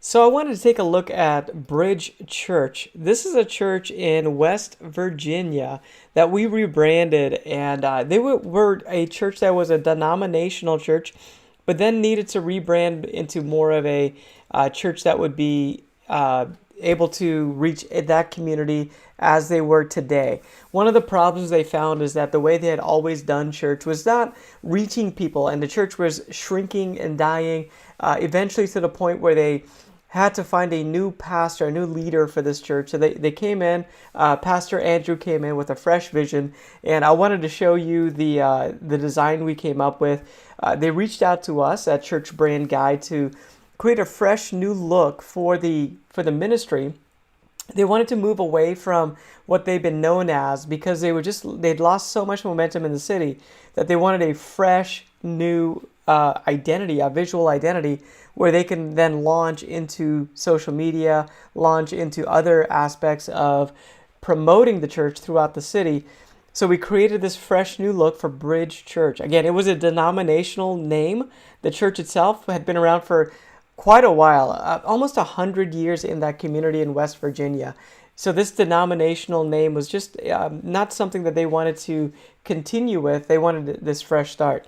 So I wanted to take a look at Bridge Church. This is a church in West Virginia that we rebranded, and they were a church that was a denominational church, but then needed to rebrand into more of a church that would be able to reach that community as they were today. One of the problems they found is that the way they had always done church was not reaching people, and the church was shrinking and dying, eventually to the point where they had to find a new pastor, a new leader for this church. So they came in, Pastor Andrew came in with a fresh vision, and I wanted to show you the design we came up with. They reached out to us at Church Brand Guide to create a fresh new look for the ministry. They wanted to move away from what they've been known as because they'd lost so much momentum in the city that they wanted a fresh new identity, a visual identity, where they can then launch into social media, launch into other aspects of promoting the church throughout the city. So we created this fresh new look for Bridge Church. Again, it was a denominational name. The church itself had been around for quite a while, almost 100 years in that community in West Virginia. So this denominational name was just not something that they wanted to continue with. They wanted this fresh start.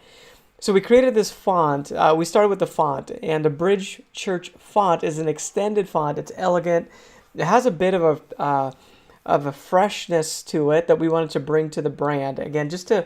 So we created this font. We started with the font, and the Bridge Church font is an extended font. It's elegant. It has a bit of a freshness to it that we wanted to bring to the brand. Again, just to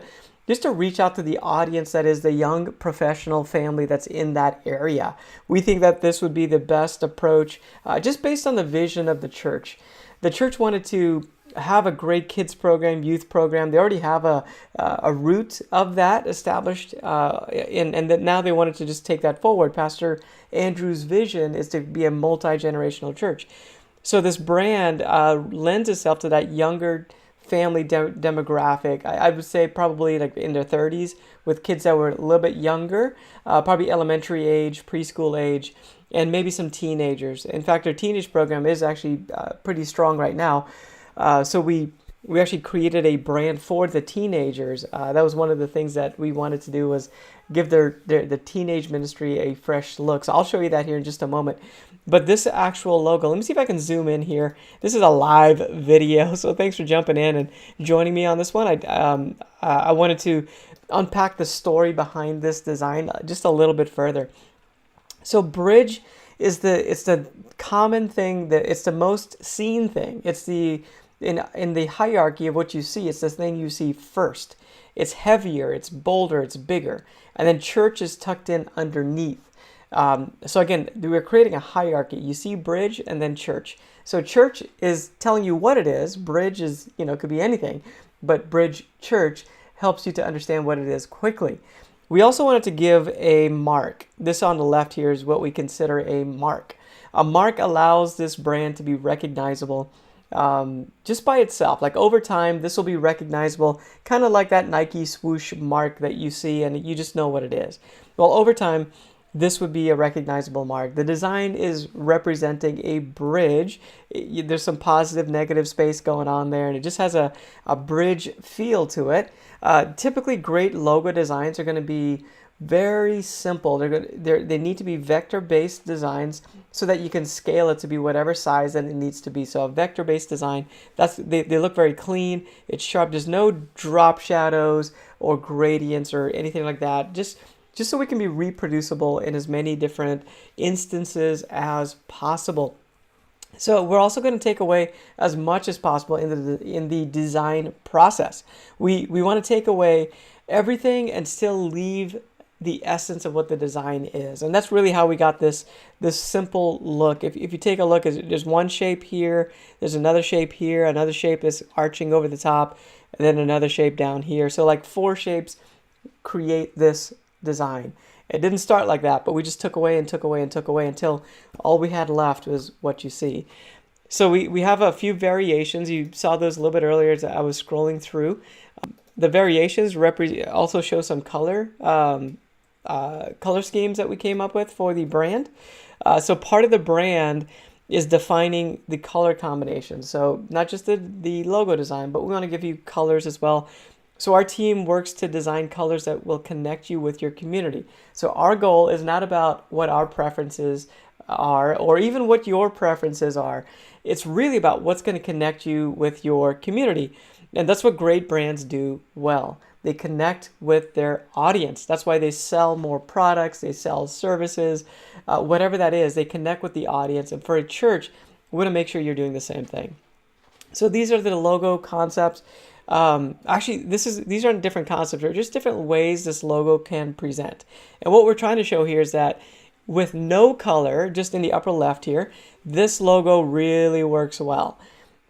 reach out to the audience that is the young professional family that's in that area. We think that this would be the best approach, just based on the vision of the church. The church wanted to have a great kids program, youth program. They already have a root of that established, and that now they wanted to just take that forward. Pastor Andrew's vision is to be a multi-generational church. So this brand lends itself to that younger family demographic. I would say probably like in their 30s, with kids that were a little bit younger, probably elementary age, preschool age, and maybe some teenagers. In fact, our teenage program is actually pretty strong right now. So we actually created a brand for the teenagers. That was one of the things that we wanted to do, was give the teenage ministry a fresh look. So I'll show you that here in just a moment. But this actual logo, let me see if I can zoom in here. This is a live video, so thanks for jumping in and joining me on this one. I wanted to unpack the story behind this design just a little bit further. So bridge is the common thing, that it's the most seen thing. It's in the hierarchy of what you see, it's the thing you see first. It's heavier, it's bolder, it's bigger. And then church is tucked in underneath. So again, we're creating a hierarchy. You see bridge and then church. So church is telling you what it is. Bridge is, could be anything, but Bridge Church helps you to understand what it is quickly. We also wanted to give a mark. This on the left here is what we consider a mark. A mark allows this brand to be recognizable just by itself. Like over time, this will be recognizable, kind of like that Nike swoosh mark that you see and you just know what it is. Well, over time, this would be a recognizable mark. The design is representing a bridge. There's some positive, negative space going on there, and it just has a bridge feel to it. Typically, great logo designs are going to be very simple. They need to be vector-based designs so that you can scale it to be whatever size that it needs to be. So a vector-based design, they look very clean. It's sharp. There's no drop shadows or gradients or anything like that. Just so we can be reproducible in as many different instances as possible. So we're also going to take away as much as possible in the design process. We want to take away everything and still leave the essence of what the design is. And that's really how we got this simple look. If you take a look, there's one shape here, there's another shape here, another shape is arching over the top, and then another shape down here. So like 4 shapes create this design. It didn't start like that, but we just took away and took away and took away until all we had left was what you see. So we have a few variations. You saw those a little bit earlier as I was scrolling through. The variations also show some color schemes that we came up with for the brand. So part of the brand is defining the color combination. So not just the logo design, but we want to give you colors as well. So our team works to design colors that will connect you with your community. So our goal is not about what our preferences are, or even what your preferences are. It's really about what's going to connect you with your community. And that's what great brands do well. They connect with their audience. That's why they sell more products, they sell services, whatever that is, they connect with the audience. And for a church, we want to make sure you're doing the same thing. So these are the logo concepts. Actually, these aren't different concepts, they're just different ways this logo can present. And what we're trying to show here is that with no color, just in the upper left here, this logo really works well.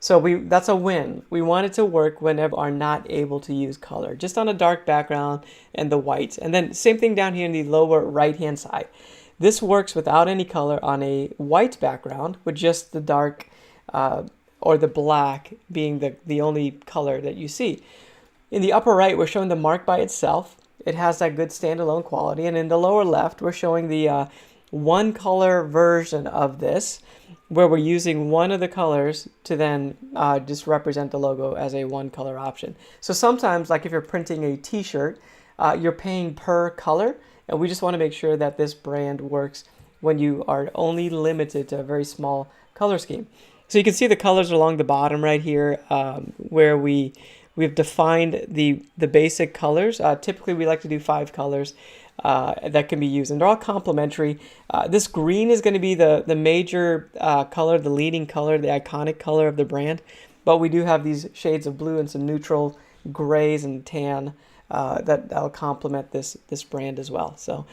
So that's a win. We want it to work whenever we are not able to use color, just on a dark background and the white. And then same thing down here in the lower right-hand side. This works without any color on a white background with just the dark or the black being the only color that you see. In the upper right, we're showing the mark by itself. It has that good standalone quality. And in the lower left, we're showing the one color version of this, where we're using one of the colors to then just represent the logo as a one color option. So sometimes, like if you're printing a t-shirt, you're paying per color, and we just want to make sure that this brand works when you are only limited to a very small color scheme. So you can see the colors along the bottom right here, where we've defined the basic colors. Typically we like to do 5 colors that can be used, and they're all complementary. This green is going to be the major color, the leading color, the iconic color of the brand, but we do have these shades of blue and some neutral grays and tan that'll complement this brand as well. So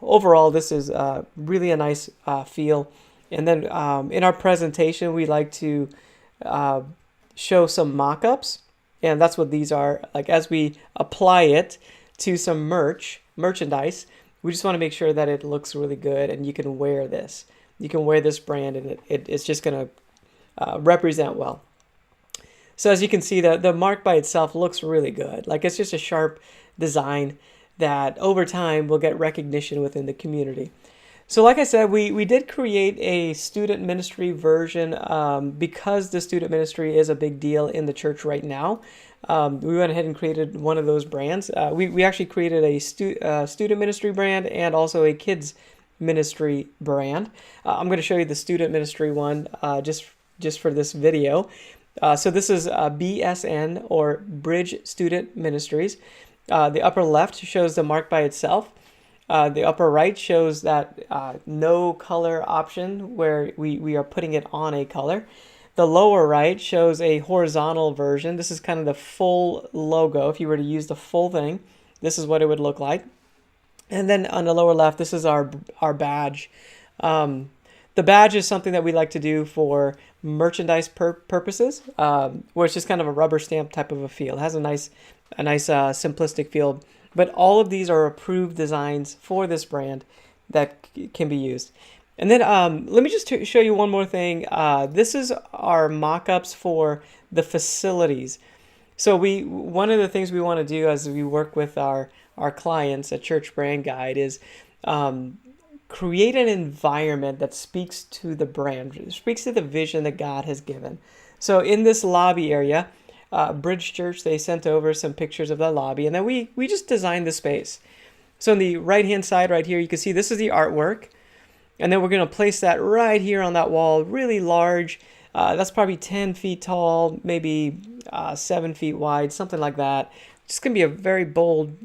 overall, this is really a nice feel. And then in our presentation, we like to show some mock-ups, and that's what these are. Like as we apply it to some merchandise, we just want to make sure that it looks really good and you can wear this. You can wear this brand and it's just going to represent well. So as you can see, the mark by itself looks really good. Like it's just a sharp design that over time will get recognition within the community. So like I said, we did create a student ministry version because the student ministry is a big deal in the church right now. We went ahead and created one of those brands. We actually created a student ministry brand and also a kids ministry brand. I'm going to show you the student ministry one just for this video. So this is BSN, or Bridge Student Ministries. The upper left shows the mark by itself. The upper right shows that no color option where we are putting it on a color. The lower right shows a horizontal version. This is kind of the full logo. If you were to use the full thing, this is what it would look like. And then on the lower left, this is our badge. The badge is something that we like to do for merchandise purposes, where it's just kind of a rubber stamp type of a feel. It has a nice simplistic feel. But all of these are approved designs for this brand that can be used. And then let me just show you one more thing. This is our mock-ups for the facilities. So one of the things we want to do as we work with our clients at Church Brand Guide is create an environment that speaks to the brand, speaks to the vision that God has given. So in this lobby area, Bridge Church, they sent over some pictures of the lobby, and then we just designed the space. So on the right-hand side right here, you can see this is the artwork, and then we're going to place that right here on that wall, really large. That's probably 10 feet tall, maybe 7 feet wide, something like that. It's going to be a very bold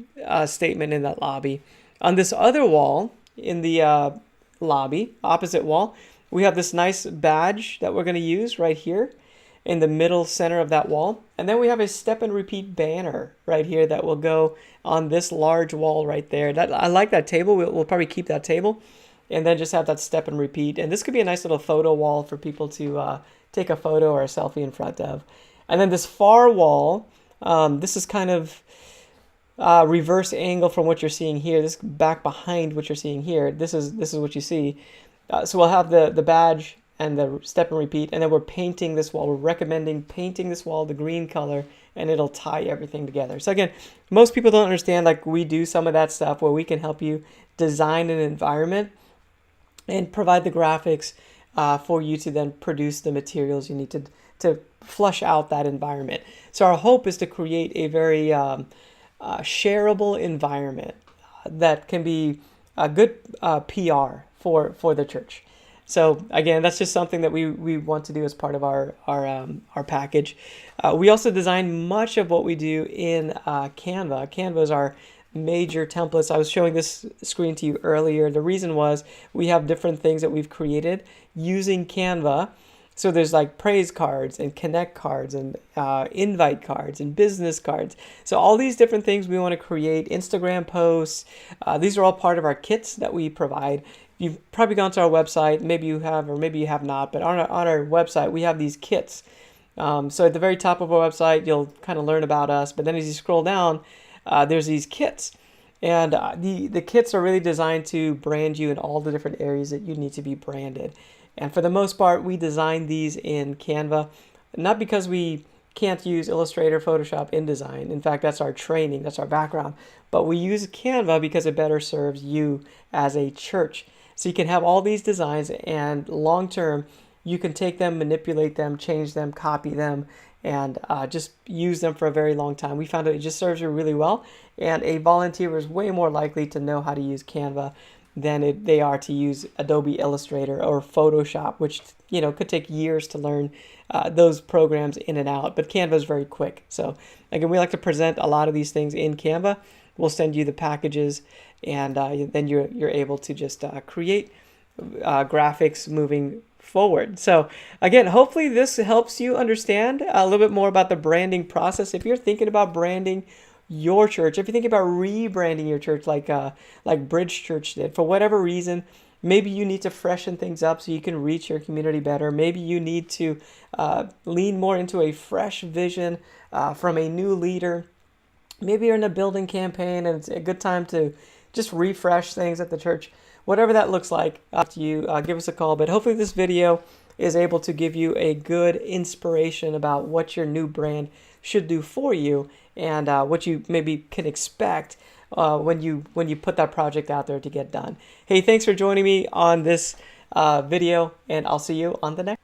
statement in that lobby. On this other wall, in the lobby, opposite wall, we have this nice badge that we're going to use right here in the middle center of that wall. And then we have a step and repeat banner right here that will go on this large wall right there. I like that table. We'll probably keep that table and then just have that step and repeat. And this could be a nice little photo wall for people to take a photo or a selfie in front of. And then this far wall, this is kind of reverse angle from what you're seeing here. This back behind what you're seeing here. This is what you see. So we'll have the badge and the step and repeat, and then we're painting this wall. We're recommending painting this wall the green color, and it'll tie everything together. So again, most people don't understand, like we do some of that stuff where we can help you design an environment and provide the graphics for you to then produce the materials you need to flush out that environment. So our hope is to create a very shareable environment that can be a good PR for the church. So again, that's just something that we want to do as part of our package. We also design much of what we do in Canva. Canva is our major templates. I was showing this screen to you earlier. The reason was we have different things that we've created using Canva. So there's like praise cards and connect cards and invite cards and business cards. So all these different things we want to create, Instagram posts. These are all part of our kits that we provide. You've probably gone to our website. Maybe you have, or maybe you have not. But on our website, we have these kits. So at the very top of our website, you'll kind of learn about us. But then as you scroll down, there's these kits. And the kits are really designed to brand you in all the different areas that you need to be branded. And for the most part, we design these in Canva, not because we can't use Illustrator, Photoshop, InDesign. In fact, that's our training, that's our background. But we use Canva because it better serves you as a church. So you can have all these designs, and long term, you can take them, manipulate them, change them, copy them, and just use them for a very long time. We found that it just serves you really well, and a volunteer is way more likely to know how to use Canva than they are to use Adobe Illustrator or Photoshop, which could take years to learn those programs in and out. But Canva is very quick. So again, we like to present a lot of these things in Canva. We'll send you the packages, and then you're able to just create graphics moving forward. So again, hopefully this helps you understand a little bit more about the branding process. If you're thinking about branding your church, if you think about rebranding your church like Bridge Church did, for whatever reason, maybe you need to freshen things up so you can reach your community better. Maybe you need to lean more into a fresh vision from a new leader. Maybe you're in a building campaign and it's a good time to just refresh things at the church. Whatever that looks like, up to you. Give us a call. But hopefully this video is able to give you a good inspiration about what your new brand should do for you, and what you maybe can expect when you put that project out there to get done. Hey, thanks for joining me on this video, and I'll see you on the next.